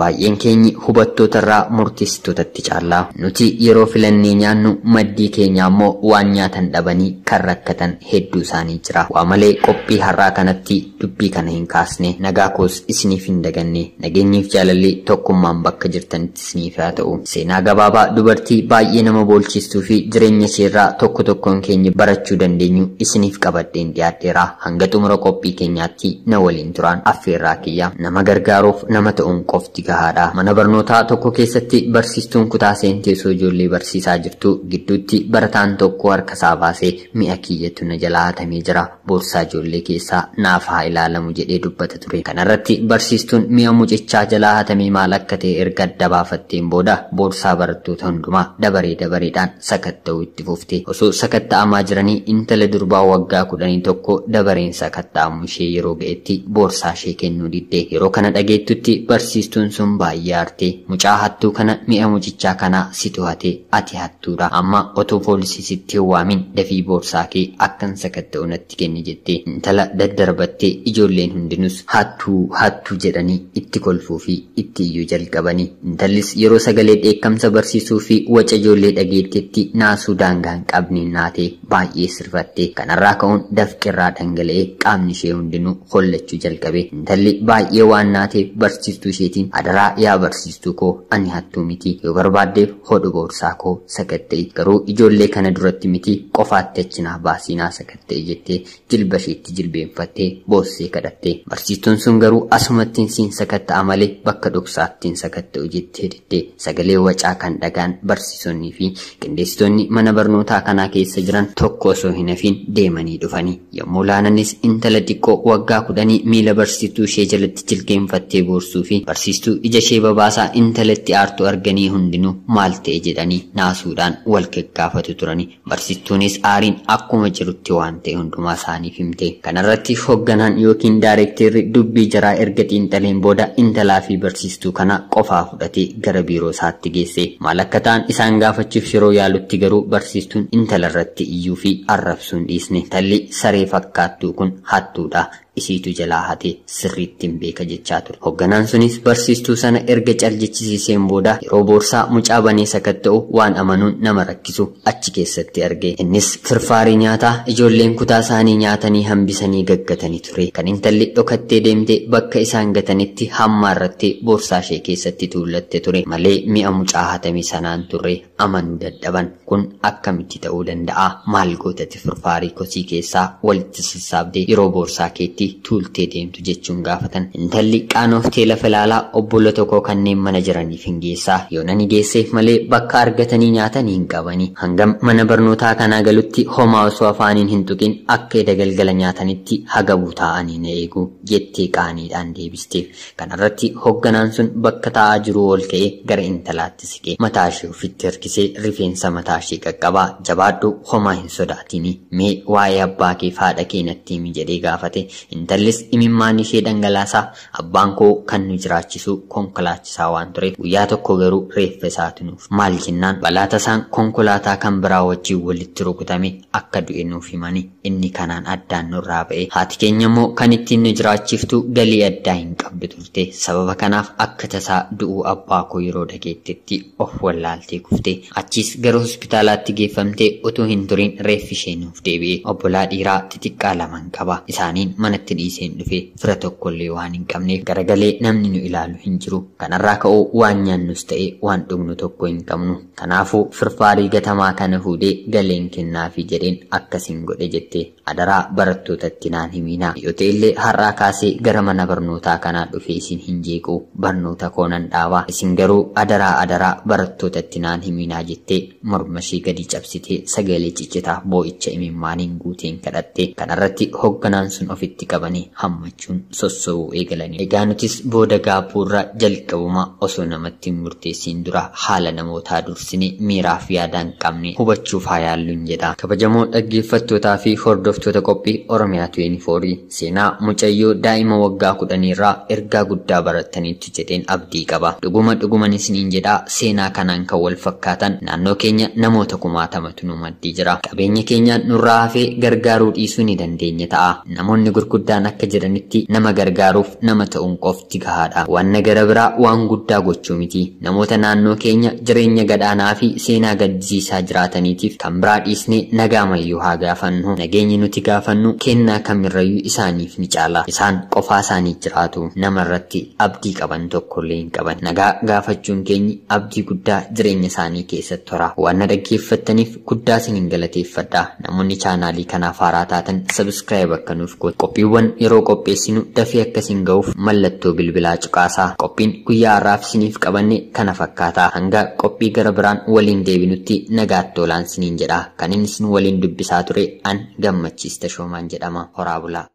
baay'een keenya hubattootarraa murteessitootatti caallaa. Nuti yeroo filannee nyaannu maddii keenya ammoo waan nyaatan dhabanii kan rakkatan hedduu isaanii jira. Waa malee qophii har'aa kanatti dubbii kana hin kaasne. Nagaa koos isiniif hin daganne. Nageenyiif jaalalli tokkummaan bakka jirtanitti isiniif haa ta'u. Seenaa gabaabaa dubartii baay'ee nama boolchistuu fi jireenya isheerraa tokkoon keenya barachuu dandeenyu isiniif qabadheen dhiyaadheera. Hanga xumura qophii keenyaatti na waliin turaan affeerraa kiyya. Nama gargaaruuf nama ta'uun qofti gahaadha. Mana barnootaa tokko keessatti barsiistuun kutaa seentee osoo ijoollee barsiisaa jirtu gidduutti barataan tokko harka isaa baasee mi'a kiyyatu na jalaa hatamee jira. Boorsaa ijoollee keessaa naaf haa ilaalamu jedhee dubbata ture. Kanarratti barsiistuun mi'a mucichaa jalaa hatamee maal akka ta'e erga adda baafatteen booda boorsaa barattoota hundumaa dabareedhaan sakatta'uu itti fufte. Osoo sakatta'amaa jiranii intala durbaa waggaa 11 dabareen sakatta'amu ishee yeroo ga'etti boorsaa ishee kennuu didde. Yeroo kana dhageettutti barsiistuun sun baay'ee aartee mucaa hattuu kana mi'a mucichaa kanaa si to'ate ati hattuudha. Amma otoo poolisii sitti hin waamin dafii boorsaa kee akkan sakatta'u natti kenni jettee intala daddarbattee ijoolleen hundinus hattuu jedhanii itti kolfuu fi itti iyyuu jalqabanii. Intallis yeroo sagalee dheekkamsa barsiisuu fi waca ijoollee dhageettetti naasuu daangaan qabniin naatee baay'ee sirfatte. Kanarraa ka'uun dafqirraa dhangala'ee qaamni ishee hundinuu hollachuu jalqabe. Intalli baay'ee waan naateef barsiistuu isheetiin adaraa yaa barsiistuu koo ani hattuu miti, yoo barbaaddeef hodhu boorsaa koo sakatta'e, garuu ijoollee kana duratti miti qofaatti achinaa baasinaa sakatta'e jettee jilba isheetti jilbeenfattee boossee kadhatte. Barsiistuun sun garuu asumattiin siin sakatta'a malee bakka dhoksaattiin sakatta'u jettee diddee. Sagalee wacaa kan dhagaan barsiisonnii fi qindeessitoonni mana barnootaa kanaa keessa jiran tokko osoo hin hafiin deemanii dhufanii. Yommuu laananis intala xiqqoo waggaa 10 miila barsiistuu ishee jalatti jilbeenfattee boorsuu fi barsiistuu ija ishee babaasaa intalatti aartu arganii hundinuu maal ta'e jedhanii naasuudhaan wal gaggaafatu turanii. Barsiistuunis aariin akkuma jirutti waan ta'e hundumaa isaaniif himte. Kanarratti hoogganaan yookiin daayirekteerri dubbii jaraa erga xiinxaleen booda intalaa fi barsiistuu kana qofaa fudhatee gara biiroo isaatti geesse. Maal akka ta'an isaan gaafachuuf yeroo yaalutti garuu barsiistuun intala irratti iyyuu fi arrabsuun dhiisne. Talli saree fakkaattuu kun hattuudha, isiitu jalaa hate sirriitti hin beeka jechaa ture. Hoogganaan sunis barsiistuu sana erga caljichisiiseen booda yeroo boorsaa mucaa banee sakatta'u waan amanuun nama rakkisu achi keessatti arge. Innis firfaarii nyaataa ijoolleen kutaa isaanii nyaatanii hambisanii gaggatanii ture. Kan intalli dhokattee deemte bakka isaan gatanitti hammaarrattee boorsaa ishee keessatti tuulatte ture malee mi'a mucaa hatame sanaan turre amanuu dadhaban. Kun akkamitti ta'uu danda'a? Maal gootati firfaarii kosii keessaa walitti sassaabdee yeroo boorsaa keetti tuultee deemtu jechuun gaafatan. Intalli qaanoftee lafa ilaalaa obbolo tokko kanneen mana jiraniif hin geessaa, yoo nani geesseef malee bakka argatanii nyaatanii hin qabanii. Hangam mana barnootaa kanaa galutti homaa osoo afaaniin hin tuqin akka eda galgala nyaatanitti hagabuu taa'anii na eegu jettee qaaniidhaan deebisteef. Kanarratti hoogganaan sun bakka taa'aa jiru ol ka'ee gara intalaatti siqee mataa ishee ofitti harkisee rifeensa mataa ishee qaqqabaa, jabaadhu homaa hin sodaatini, mee waa'ee abbaa kee fi haadha kee natti himi jedhee gaafate. Intallis imimmaan ishee dhangalaasaa abbaan koo kan nu jiraachisu konkolaachisaa waan tureef guyyaa tokko garuu reeffa isaatu nuuf maal jennaan balaa tasaan konkolaataa kan biraa wajjin walitti rukutame akka du'e nuuf himanii. Inni kanaan addaan nurraa ba'e. Haati keenya immoo kan ittiin nu jiraachiftu galii addaa hin qabdu turte. Sababa kanaaf akka tasaa du'uu abbaa koo yeroo dhageettetti of wallaaltee kufte. Achiis gara hospitaalaatti geeffamtee utuu hin turin reeffi ishee nuuf deebi'e. Obbolaa dhiiraa xixiqqaa lama qaba. Isaaniin manatti dhiiseen dhufe fira tokkollee waan hin qabneef garagalee namni nu ilaalu hin jiru. Kanarraa ka'uu waan nyaannus ta'e waan dhugnu tokko hin qabnu. Kanaafuu firfaarii gatamaa kana fuudhee galeen kennaafi jedheen akkasiin godhe jette. Adaraa barattootatti naan himinaa. Yoo ta'ellee har'aa kaasee gara mana barnootaa kanaa dhufe isin hin jeequ, barnoota koonan dhaabaa. Isin garuu adaraa barattootatti naan himinaa jettee morma ishee gadi cabsitee sagalee ciccitaa boo'icha imimmaaniin guuteen kadhatte. Kanarratti hoogganaan sun ofitti qabanii hammachuun sossoo'uu eegalanii. Egaa nutis booda gaabbuurra jalqabuma osoo namatti hin murteessiin dura haala namootaa dursine miiraaf yaadaan qabne hubachuuf haa yaalluun jedha. Kabajamoo dhaggeeffattootaa fi hordoftoota qophii Oromiyaa 24 seenaa mucayyoo daa'ima waggaa 10 irraa ergaa guddaa barattaniitu jedheen abdii qaba. Dhuguma isiniin jedhaa seenaa kanaan kan wal fakkaatu fakkaatan naannoo keenya namoota kumaatamatu nu maddii jira. Qabeenya keenyaan nurraa hafee gargaaruu dhiisuu ni dandeenya ta'a. Namoonni gurguddaan akka jedhanitti nama gargaaruuf nama ta'uun qofti gahaadha. Waan gara biraa waan guddaa gochuu miti. Namoota naannoo keenya jireenya gadaanaa fi seenaa gaddisiisaa jiraataniitiif kan biraa dhiisnee nagaa mayyuu haa gaafannu. Nageenyi nuti gaafannu kennaa kamirrayyuu isaaniif ni caala. Isaan qofaa isaanii jiraatu. Nama irratti abdii qaban tokkollee hin qaban. Nagaa gaafachuun keenyi abdii guddaa jireenya isaanii keessatti hora. Waan dhaggeeffattaniif guddaa isiniin galateeffadha. Namoonni chaanaalii kanaaf haaraa taatan subscribe akka nuuf godhu. Qophiiwwan yeroo qopheessinu dafee akkasiin ga'uuf mallattoo bilbilaa cuqaasaa. Qophiin guyyaa har'aaf isiniif qabanne kana fakkaata. Hanga qophii gara biraan waliin deebinutti nagaatti olaan isiniin jedha. Kan inni isin waliin dubbisaa ture an Gammachiis Tashoomaan jedhama. Horaa bulaa.